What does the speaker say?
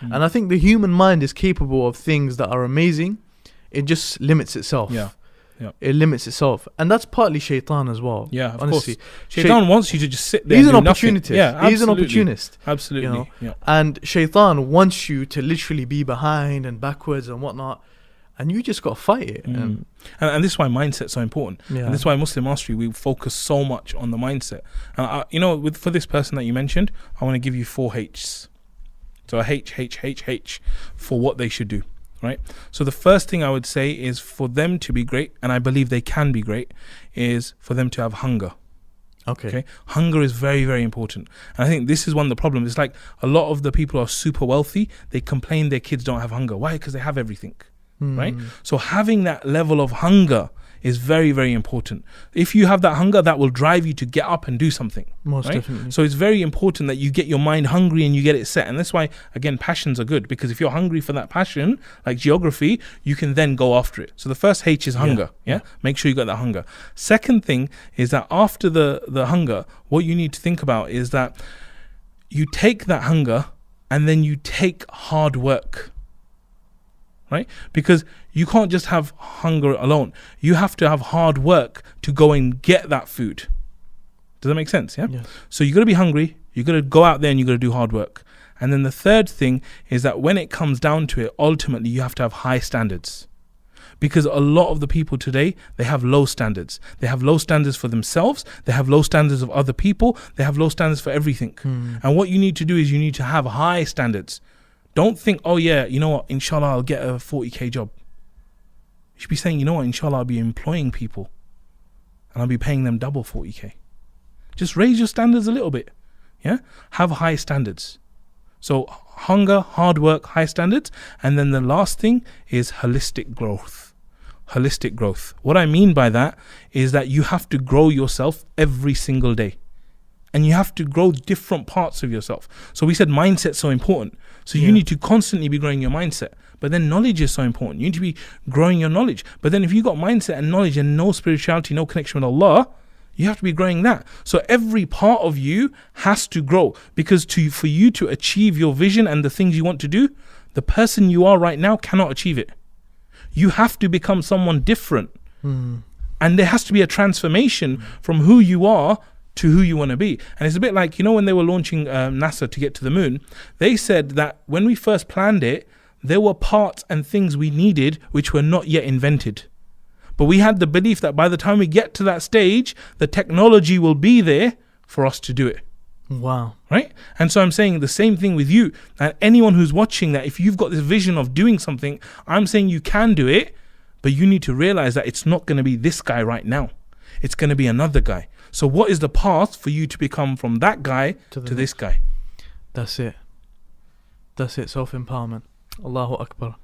And I think the human mind is capable of things that are amazing. It just limits itself. Yeah. Yeah. It limits itself. And that's partly Shaytan as well. Yeah, of honestly. course. Shaytan wants you to just sit there. He's and an do nothing. opportunist. Yeah, absolutely. He's an opportunist. Absolutely. You know? Yeah. And Shaytan wants you to literally be behind and backwards and whatnot. And you just got to fight it. And this is why mindset's so important. Yeah. And this is why Muslim Mastery, we focus so much on the mindset. And for this person that you mentioned, I want to give you 4 H's. So a H for what they should do. Right. So the first thing I would say is for them to be great, and I believe they can be great, is for them to have hunger. Okay. Hunger is very, very important. And I think this is one of the problems. It's like a lot of the people who are super wealthy, they complain their kids don't have hunger. Why? Because they have everything. Right. So having that level of hunger is very, very important. If you have that hunger, that will drive you to get up and do something. Most right? definitely. So it's very important that you get your mind hungry and you get it set. And that's why, again, passions are good, because if you're hungry for that passion, like geography, you can then go after it. So the first H is hunger. Yeah. Make sure you got that hunger. Second thing is that after the hunger, what you need to think about is that you take that hunger and then you take hard work. Right? Because you can't just have hunger alone. You have to have hard work to go and get that food. Does that make sense? Yeah. Yes. So you got to be hungry. You got to go out there and you got to do hard work. And then the third thing is that when it comes down to it, ultimately you have to have high standards. Because a lot of the people today, they have low standards. They have low standards for themselves. They have low standards of other people. They have low standards for everything. And what you need to do is you need to have high standards. Don't think, oh yeah, you know what, inshallah I'll get a 40k job. You should be saying, you know what, inshallah I'll be employing people and I'll be paying them double 40k. Just raise your standards a little bit. Yeah? Have high standards. So hunger, hard work, high standards. And then the last thing is holistic growth. Holistic growth. What I mean by that is that you have to grow yourself every single day. And you have to grow different parts of yourself. So we said mindset's so important. So you need to constantly be growing your mindset. But then knowledge is so important. You need to be growing your knowledge. But then if you got mindset and knowledge and no spirituality, no connection with Allah, you have to be growing that. So every part of you has to grow. Because for you to achieve your vision and the things you want to do, the person you are right now cannot achieve it. You have to become someone different. And there has to be a transformation from who you are to who you want to be. And it's a bit like, when they were launching NASA to get to the moon, they said that when we first planned it, there were parts and things we needed which were not yet invented. But we had the belief that by the time we get to that stage, the technology will be there for us to do it. Wow. Right? And so I'm saying the same thing with you. And anyone who's watching that, if you've got this vision of doing something, I'm saying you can do it, but you need to realize that it's not going to be this guy right now. It's going to be another guy. So what is the path for you to become from that guy to this guy? That's it. That's it. Self-empowerment. Allahu Akbar.